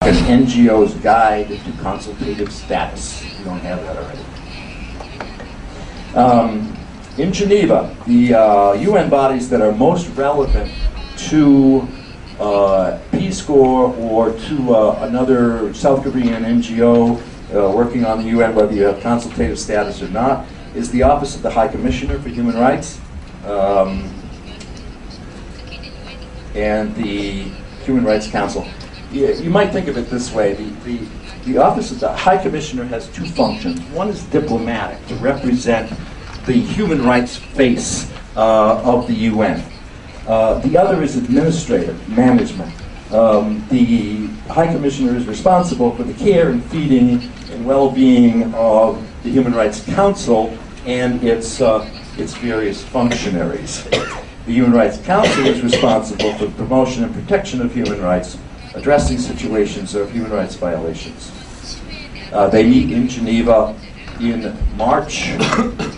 An NGO's Guide to Consultative Status. You don't have that already. In Geneva, the UN bodies that are most relevant to Peace Corps or to another South Korean NGO working on the UN, whether you have consultative status or not, is the Office of the High Commissioner for Human Rights and the Human Rights Council. You might think of it this way. The Office of the High Commissioner has two functions. One is diplomatic, to represent the human rights face of the UN. The other is administrative, management. The High Commissioner is responsible for the care and feeding and well-being of the Human Rights Council and its various functionaries. The Human Rights Council is responsible for the promotion and protection of human rights, addressing situations of human rights violations. They meet in Geneva in March,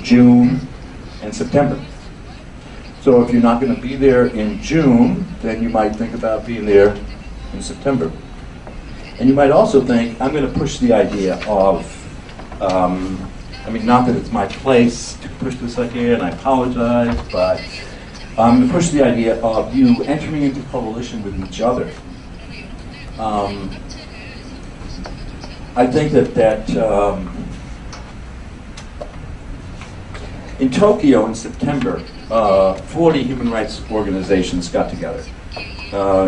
June, and September. So if you're not going to be there in June, then you might think about being there in September. And you might also think, I'm going to push the idea of, not that it's my place to push this idea, and I apologize, but I'm going to push the idea of you entering into coalition with each other. I think that in Tokyo in September, 40 human rights organizations got together,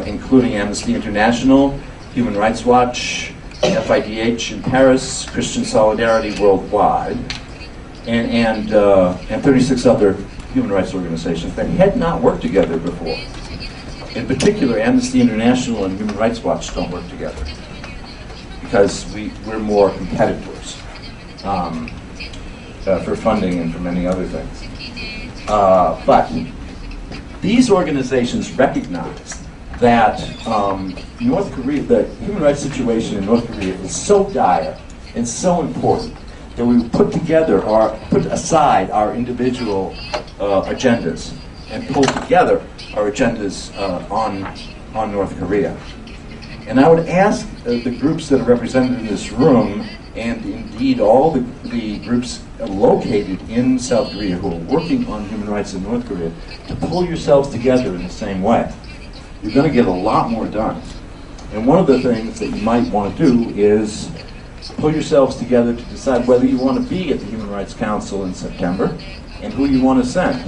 including Amnesty International, Human Rights Watch, FIDH in Paris, Christian Solidarity Worldwide, and 36 other human rights organizations that had not worked together before. In particular, Amnesty International and Human Rights Watch don't work together because we're more competitors for funding and for many other things. But these organizations recognize that North Korea, the human rights situation in North Korea is so dire and so important that we put aside our individual agendas and pull together our agendas on North Korea. And I would ask the groups that are represented in this room, and indeed all the groups located in South Korea who are working on human rights in North Korea, to pull yourselves together in the same way. You're going to get a lot more done. And one of the things that you might want to do is pull yourselves together to decide whether you want to be at the Human Rights Council in September and who you want to send.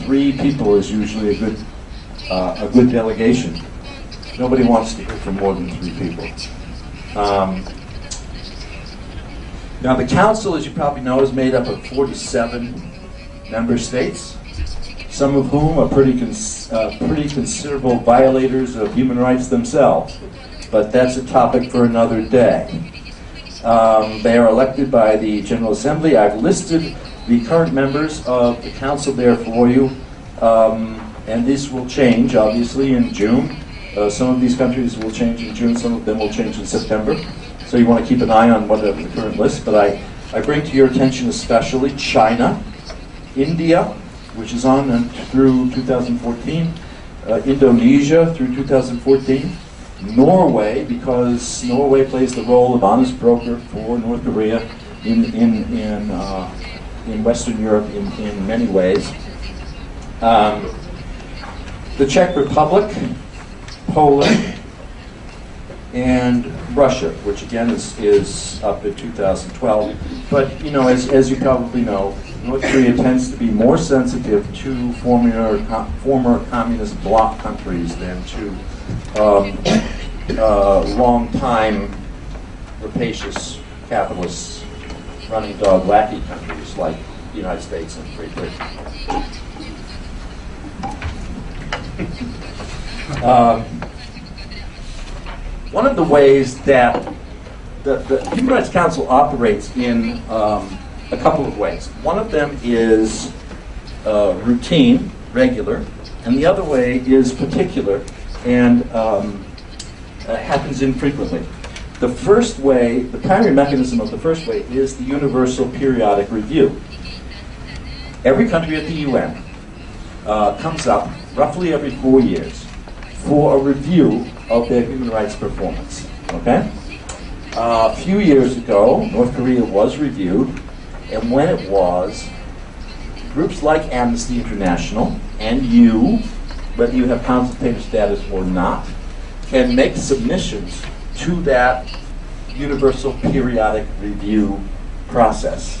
3 people is usually a good delegation. Nobody wants to hear from more than 3 people. Now the council, as you probably know, is made up of 47 member states, some of whom are pretty considerable violators of human rights themselves. But that's a topic for another day. They are elected by the General Assembly. I've listed the current members of the council there for you, and this will change, obviously, in June. Some of these countries will change in June, some of them will change in September. So you want to keep an eye on what the current list. But I bring to your attention especially China, India, which is on through 2014, Indonesia through 2014, Norway, because Norway plays the role of honest broker for North Korea in Western Europe in many ways. The Czech Republic, Poland, and Russia, which again is up in 2012. But as you probably know, North Korea tends to be more sensitive to former communist bloc countries than to long-time rapacious capitalists running dog lackey countries like the United States and Great Britain. One of the ways that the Human Rights Council operates in a couple of ways. One of them is routine, regular, and the other way is particular and happens infrequently. The first way, the primary mechanism of the first way is the universal periodic review. Every country at the UN comes up roughly every 4 years for a review of their human rights performance. Okay? A few years ago, North Korea was reviewed, and when it was, groups like Amnesty International and you, whether you have consultative status or not, can make submissions to that universal periodic review process.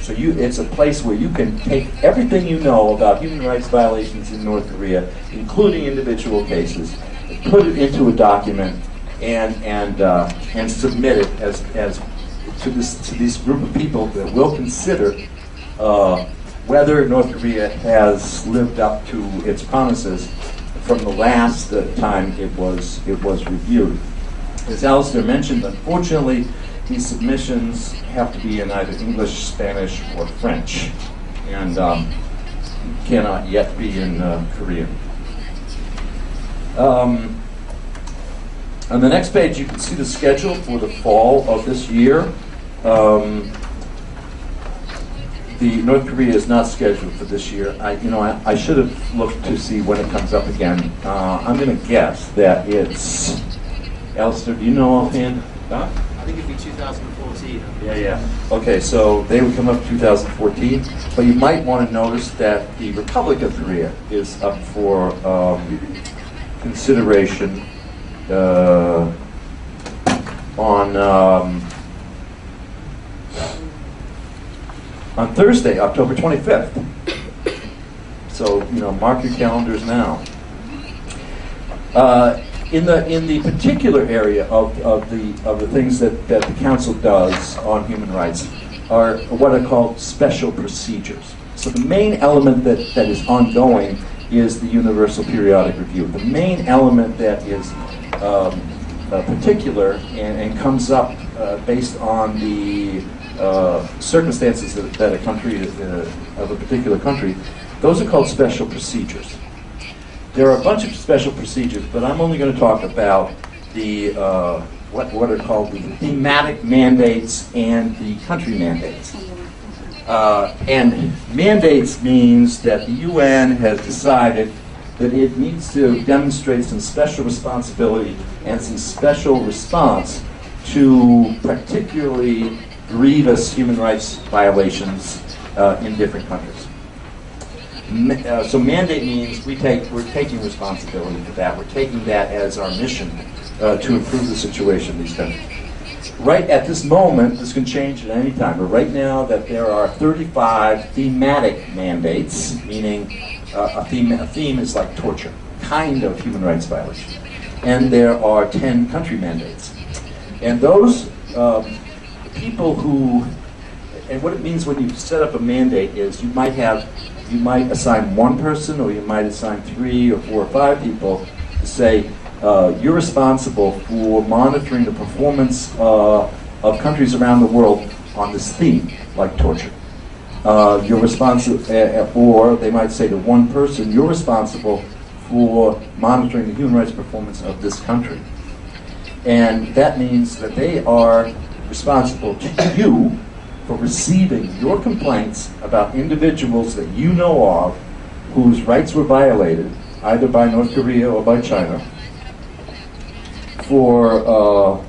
So it's a place where you can take everything you know about human rights violations in North Korea, including individual cases, put it into a document and submit it as to this group of people that will consider whether North Korea has lived up to its promises from the last time it was reviewed. As Alistair mentioned, unfortunately, these submissions have to be in either English, Spanish, or French, and cannot yet be in Korean. On the next page, you can see the schedule for the fall of this year. The North Korea is not scheduled for this year. I should have looked to see when it comes up again. I'm going to guess that it's, Alistair, do you know offhand? I think it'd be 2014. Yeah. Okay, so they would come up 2014, but you might want to notice that the Republic of Korea is up for consideration on Thursday, October 25th. So, mark your calendars now. In the particular area of the things that the Council does on human rights are what are called special procedures. So the main element that is ongoing is the Universal Periodic Review. The main element that is particular and comes up based on the circumstances that a country of a particular country, those are called special procedures. There are a bunch of special procedures, but I'm only going to talk about the what are called the thematic mandates and the country mandates. And mandates means that the UN has decided that it needs to demonstrate some special responsibility and some special response to particularly grievous human rights violations in different countries. So mandate means we're taking responsibility for that. We're taking that as our mission to improve the situation in these countries. Right at this moment, this can change at any time, but right now that there are 35 thematic mandates, meaning a theme is like torture, kind of human rights violation. And there are 10 country mandates. And those people who, and what it means when you set up a mandate is you might assign one person, or you might assign 3 or 4 or 5 people to say, you're responsible for monitoring the performance of countries around the world on this theme, like torture. You're responsible, or they might say to one person, you're responsible for monitoring the human rights performance of this country. And that means that they are responsible to you for receiving your complaints about individuals that you know of whose rights were violated, either by North Korea or by China, for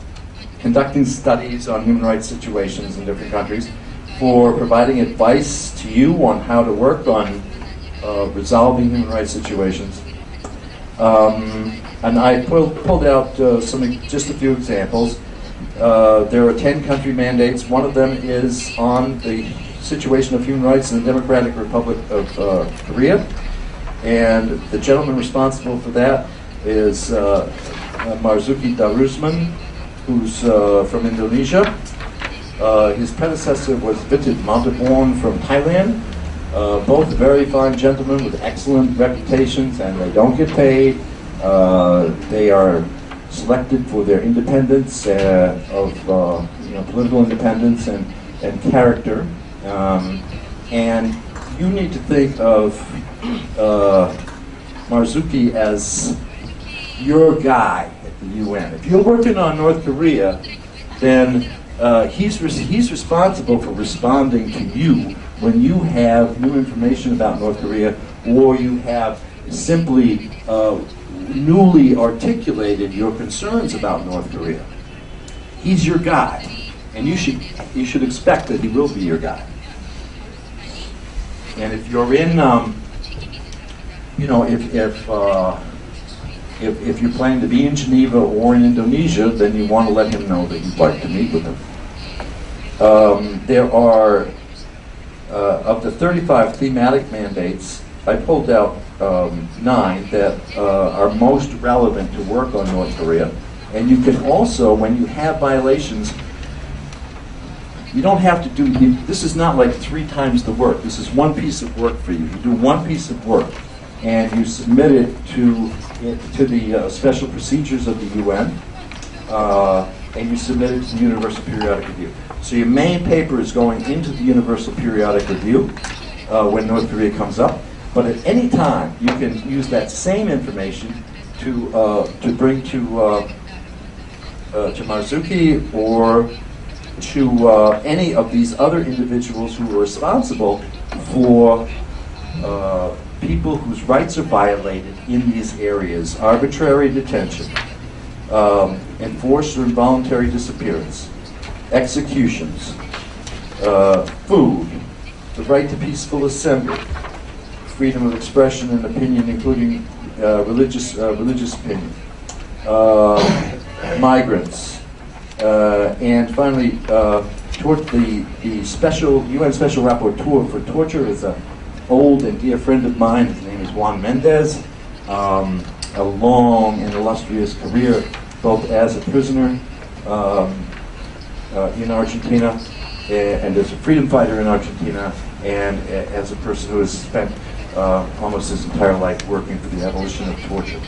conducting studies on human rights situations in different countries, for providing advice to you on how to work on resolving human rights situations. And I pulled out just a few examples. There are 10 country mandates. One of them is on the situation of human rights in the Democratic Republic of Korea. And the gentleman responsible for that is Marzuki Darusman, who's from Indonesia. His predecessor was Vitit Monteborn from Thailand. Both very fine gentlemen with excellent reputations, and they don't get paid. They are selected for their independence of political independence and character. And you need to think of Marzuki as your guy at the UN. If you're working on North Korea, then he's responsible for responding to you when you have new information about North Korea, or you have simply newly articulated your concerns about North Korea. he's your guy, and you should expect that he will be your guy. And if you're in, if you're planning to be in Geneva or in Indonesia, then you want to let him know that you'd like to meet with him. There are, of the 35 thematic mandates, I pulled out 9 that are most relevant to work on North Korea. And you can also, when you have violations, you don't have to do, this is not like 3 times the work. This is one piece of work for you. You do one piece of work, and you submit it to the special procedures of the UN, and you submit it to the Universal Periodic Review. So your main paper is going into the Universal Periodic Review when North Korea comes up. But at any time, you can use that same information to bring to Marzuki or to any of these other individuals who are responsible for people whose rights are violated in these areas: arbitrary detention, enforced or involuntary disappearance, executions, food, the right to peaceful assembly, freedom of expression and opinion, including religious opinion, migrants, and finally, toward the special UN Special Rapporteur for Torture is an old and dear friend of mine. His name is Juan Mendez. A long and illustrious career, both as a prisoner in Argentina and as a freedom fighter in Argentina, and as a person who has spent almost his entire life working for the abolition of torture.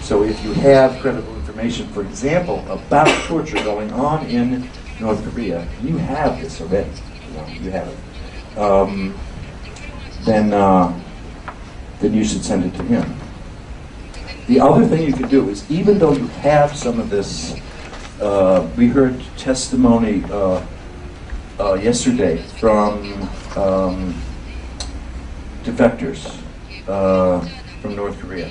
So if you have credible information, for example, about torture going on in North Korea, you have this already, you have it, then you should send it to him. The other thing you can do is, even though you have some of this, we heard testimony yesterday from defectors from North Korea.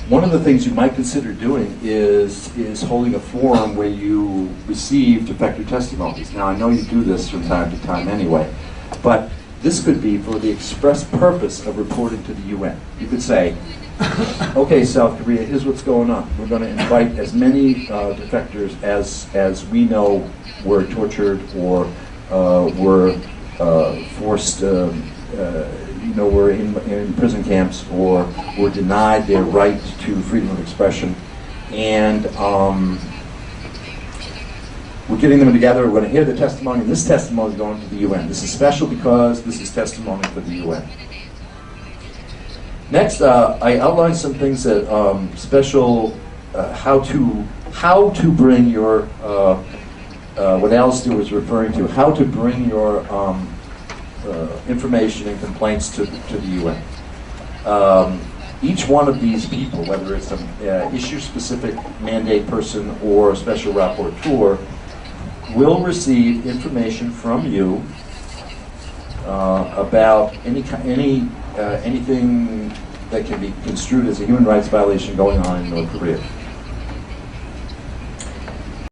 One of the things you might consider doing is holding a forum where you receive defector testimonies. Now, I know you do this from time to time anyway, but this could be for the express purpose of reporting to the UN. You could say, okay, South Korea, here's what's going on. We're going to invite as many defectors as we know were tortured or were forced, were in prison camps or were denied their right to freedom of expression. And we're getting them together. We're going to hear the testimony, and this testimony is going to the UN. This is special because this is testimony for the UN. Next, I outlined some things that special, how to bring your, what Alistair was referring to, how to bring your information and complaints to the UN. Each one of these people, whether it's an issue-specific mandate person or a special rapporteur, will receive information from you about anything that can be construed as a human rights violation going on in North Korea.